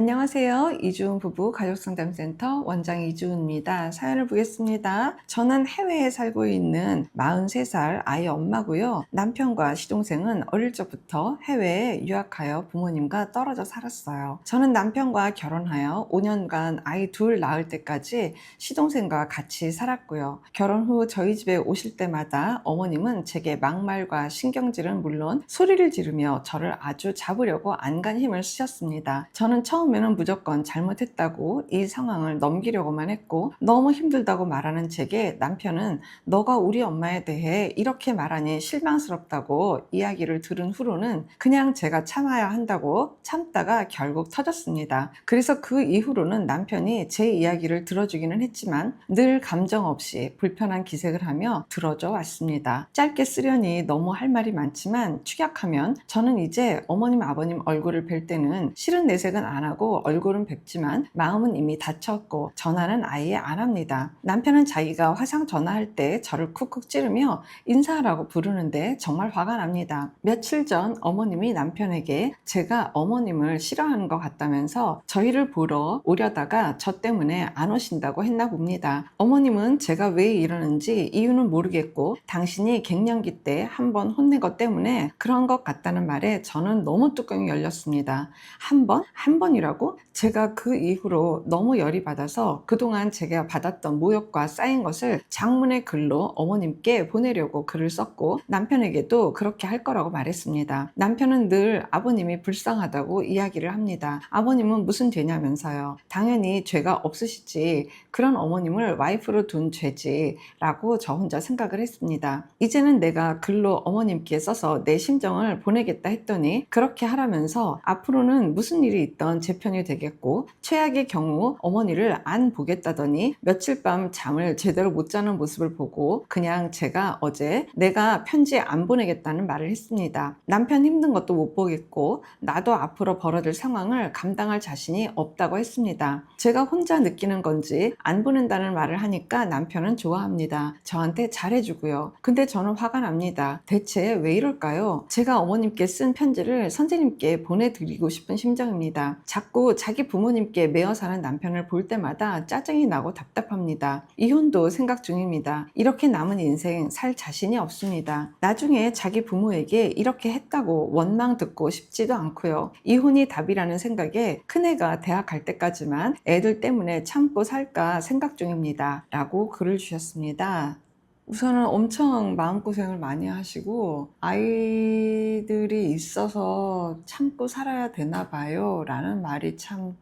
안녕하세요. 이주은 부부 가족상담센터 원장 이주은입니다. 사연을 보겠습니다. 저는 해외에 살고 있는 43살 아이 엄마고요. 남편과 시동생은 어릴 적부터 해외에 유학하여 부모님과 떨어져 살았어요. 저는 남편과 결혼하여 5년간 아이 둘 낳을 때까지 시동생과 같이 살았고요. 결혼 후 저희 집에 오실 때마다 어머님은 제게 막말과 신경질은 물론 소리를 지르며 저를 아주 잡으려고 안간 힘을 쓰셨습니다. 저는 처음에는 무조건 잘못했다고 이 상황을 넘기려고만 했고, 너무 힘들다고 말하는 제게 남편은 너가 우리 엄마에 대해 이렇게 말하니 실망스럽다고 이야기를 들은 후로는 그냥 제가 참아야 한다고 참다가 결국 터졌습니다. 그래서 그 이후로는 남편이 제 이야기를 들어주기는 했지만 늘 감정 없이 불편한 기색을 하며 들어줘 왔습니다. 짧게 쓰려니 너무 할 말이 많지만 축약하면 저는 이제 어머님 아버님 얼굴을 뵐 때는 싫은 내색은 안 하고 얼굴은 뵙지만 마음은 이미 다쳤고 전화는 아예 안 합니다. 남편은 자기가 화상 전화할 때 저를 쿡쿡 찌르며 인사하라고 부르는데 정말 화가 납니다. 며칠 전 어머님이 남편에게 제가 어머님을 싫어하는 것 같다면서 저희를 보러 오려다가 저 때문에 안 오신다고 했나 봅니다. 어머님은 제가 왜 이러는지 이유는 모르겠고 당신이 갱년기 때 한 번 혼낸 것 때문에 그런 것 같다는 말에 저는 너무 뚜껑이 열렸습니다. 한 번? 한 번이라고? 제가 그 이후로 너무 열이 받아서 그동안 제가 받았던 모욕과 쌓인 것을 장문의 글로 어머님께 보내려고 글을 썼고 남편에게도 그렇게 할 거라고 말했습니다. 남편은 늘 아버님이 불쌍하다고 이야기를 합니다. 아버님은 무슨 죄냐면서요. 당연히 죄가 없으시지 그런 어머님을 와이프로 둔 죄지 라고 저 혼자 생각을 했습니다. 이제는 내가 글로 어머님께 써서 내 심정을 보내겠다 했더니 그렇게 하라면서 앞으로는 무슨 일이 있던 제 편이 되겠고 최악의 경우 어머니를 안 보겠다더니 며칠 밤 잠을 제대로 못 자는 모습을 보고 그냥 제가 어제 내가 편지 안 보내겠다는 말을 했습니다. 남편 힘든 것도 못 보겠고 나도 앞으로 벌어질 상황을 감당할 자신이 없다고 했습니다. 제가 혼자 느끼는 건지 안 보낸다는 말을 하니까 남편은 좋아합니다. 저한테 잘해주고요. 근데 저는 화가 납니다. 대체 왜 이럴까요? 제가 어머님께 쓴 편지를 선생님께 보내드리고 싶은 심정입니다. 자꾸 자기 부모님께 매어 사는 남편을 볼 때마다 짜증이 나고 답답합니다. 이혼도 생각 중입니다. 이렇게 남은 인생 살 자신이 없습니다. 나중에 자기 부모에게 이렇게 했다고 원망 듣고 싶지도 않고요. 이혼이 답이라는 생각에 큰애가 대학 갈 때까지만 애들 때문에 참고 살까 생각 중입니다. 라고 글을 주셨습니다. 우선은 엄청 마음고생을 많이 하시고 아이들이 있어서 참고 살아야 되나 봐요 라는 말이 참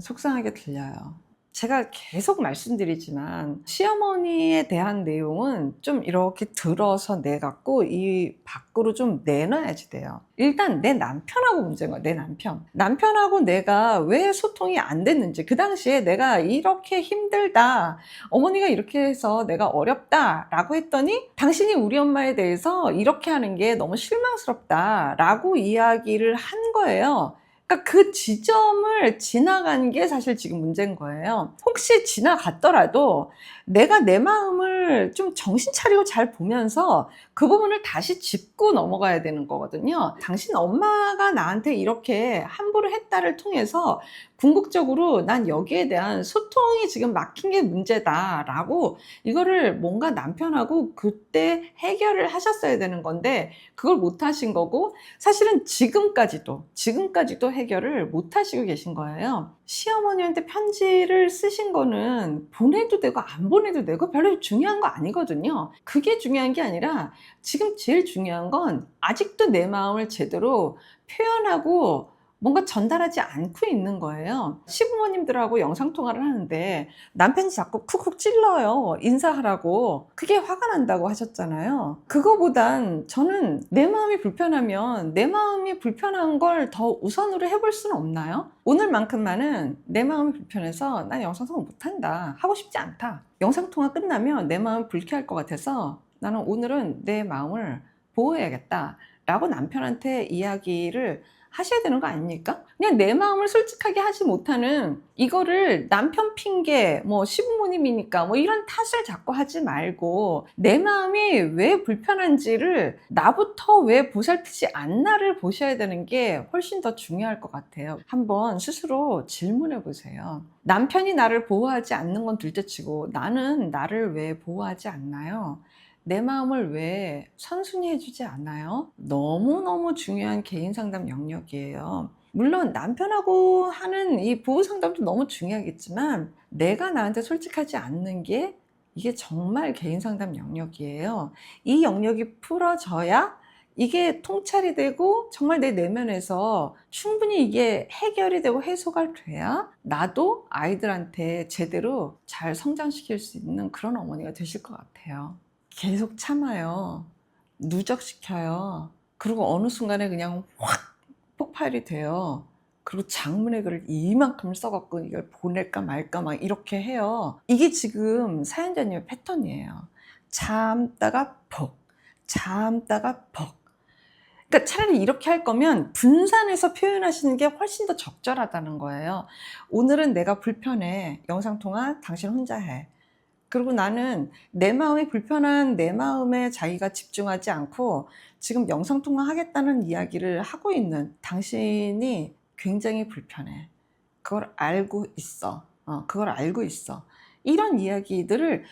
속상하게 들려요. 제가 계속 말씀드리지만 시어머니에 대한 내용은 좀 이렇게 들어서 내갖고 이 밖으로 좀 내놔야지 돼요. 일단 내 남편하고 문제인 거야. 내 남편하고 내가 왜 소통이 안 됐는지, 그 당시에 내가 이렇게 힘들다, 어머니가 이렇게 해서 내가 어렵다 라고 했더니 당신이 우리 엄마에 대해서 이렇게 하는 게 너무 실망스럽다 라고 이야기를 한 거예요. 그러니까 그 지점을 지나간 게 사실 지금 문제인 거예요. 혹시 지나갔더라도 내가 내 마음을 좀 정신 차리고 잘 보면서 그 부분을 다시 짚고 넘어가야 되는 거거든요. 당신 엄마가 나한테 이렇게 함부로 했다를 통해서 궁극적으로 난 여기에 대한 소통이 지금 막힌 게 문제다 라고 이거를 뭔가 남편하고 그때 해결을 하셨어야 되는 건데 그걸 못 하신 거고, 사실은 지금까지도 해결을 못 하시고 계신 거예요. 시어머니한테 편지를 쓰신 거는 보내도 되고 안 보내도 되고 별로 중요한 거 아니거든요. 그게 중요한 게 아니라 지금 제일 중요한 건 아직도 내 마음을 제대로 표현하고 뭔가 전달하지 않고 있는 거예요. 시부모님들하고 영상통화를 하는데 남편이 자꾸 쿡쿡 찔러요. 인사하라고. 그게 화가 난다고 하셨잖아요. 그거보단 저는 내 마음이 불편하면 내 마음이 불편한 걸 더 우선으로 해볼 수는 없나요? 오늘만큼만은 내 마음이 불편해서 난 영상통화 못한다. 하고 싶지 않다. 영상통화 끝나면 내 마음 불쾌할 것 같아서 나는 오늘은 내 마음을 보호해야겠다 라고 남편한테 이야기를 하셔야 되는 거 아닙니까? 그냥 내 마음을 솔직하게 하지 못하는 이거를 남편 핑계, 뭐 시부모님이니까 뭐 이런 탓을 자꾸 하지 말고 내 마음이 왜 불편한지를 나부터 왜 보살피지 않나를 보셔야 되는 게 훨씬 더 중요할 것 같아요. 한번 스스로 질문해 보세요. 남편이 나를 보호하지 않는 건 둘째치고 나는 나를 왜 보호하지 않나요? 내 마음을 왜 선순위 해주지 않아요? 너무너무 중요한 개인 상담 영역이에요. 물론 남편하고 하는 이 부부 상담도 너무 중요하겠지만 내가 나한테 솔직하지 않는 게 이게 정말 개인 상담 영역이에요. 이 영역이 풀어져야 이게 통찰이 되고 정말 내 내면에서 충분히 이게 해결이 되고 해소가 돼야 나도 아이들한테 제대로 잘 성장시킬 수 있는 그런 어머니가 되실 것 같아요. 계속 참아요. 누적시켜요. 그리고 어느 순간에 그냥 확 폭발이 돼요. 그리고 장문의 글을 이만큼을 써갖고 이걸 보낼까 말까 막 이렇게 해요. 이게 지금 사연자님의 패턴이에요. 참다가 퍽, 참다가 퍽. 그러니까 차라리 이렇게 할 거면 분산해서 표현하시는 게 훨씬 더 적절하다는 거예요. 오늘은 내가 불편해. 영상통화 당신 혼자 해. 그리고 나는 내 마음이 불편한 내 마음에 자기가 집중하지 않고 지금 영상통화 하겠다는 이야기를 하고 있는 당신이 굉장히 불편해. 그걸 알고 있어. 그걸 알고 있어. 이런 이야기들을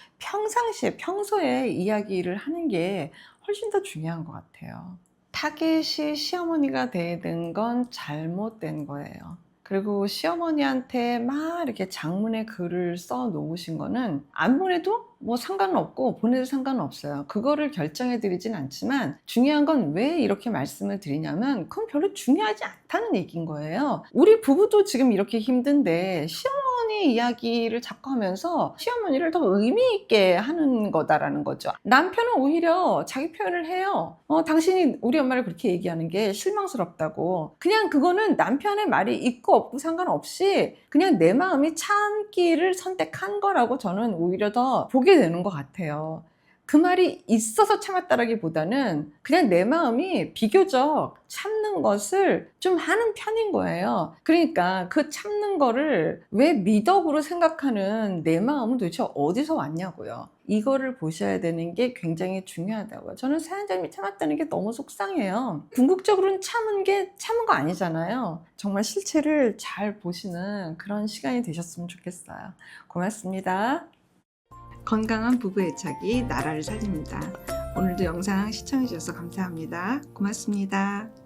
평소에 이야기를 하는 게 훨씬 더 중요한 것 같아요. 타겟이 시어머니가 되는 건 잘못된 거예요. 그리고 시어머니한테 막 이렇게 장문의 글을 써 놓으신 거는 안 보내도 뭐 상관은 없고 보내도 상관은 없어요. 그거를 결정해 드리진 않지만 중요한 건 왜 이렇게 말씀을 드리냐면 그건 별로 중요하지 않다는 얘기인 거예요. 우리 부부도 지금 이렇게 힘든데 시어머니 이야기를 자꾸 하면서 시어머니를 더 의미 있게 하는 거다라는 거죠. 남편은 오히려 자기 표현을 해요. 당신이 우리 엄마를 그렇게 얘기하는 게 실망스럽다고. 그냥 그거는 남편의 말이 있고 없고 상관없이 그냥 내 마음이 참기를 선택한 거라고 저는 오히려 더 보게 되는 것 같아요. 그 말이 있어서 참았다라기보다는 그냥 내 마음이 비교적 참는 것을 좀 하는 편인 거예요. 그러니까 그 참는 거를 왜 미덕으로 생각하는 내 마음은 도대체 어디서 왔냐고요. 이거를 보셔야 되는 게 굉장히 중요하다고요. 저는 사연자님이 참았다는 게 너무 속상해요. 궁극적으로는 참은 거 아니잖아요. 정말 실체를 잘 보시는 그런 시간이 되셨으면 좋겠어요. 고맙습니다. 건강한 부부 애착이 나라를 살립니다. 오늘도 영상 시청해 주셔서 감사합니다. 고맙습니다.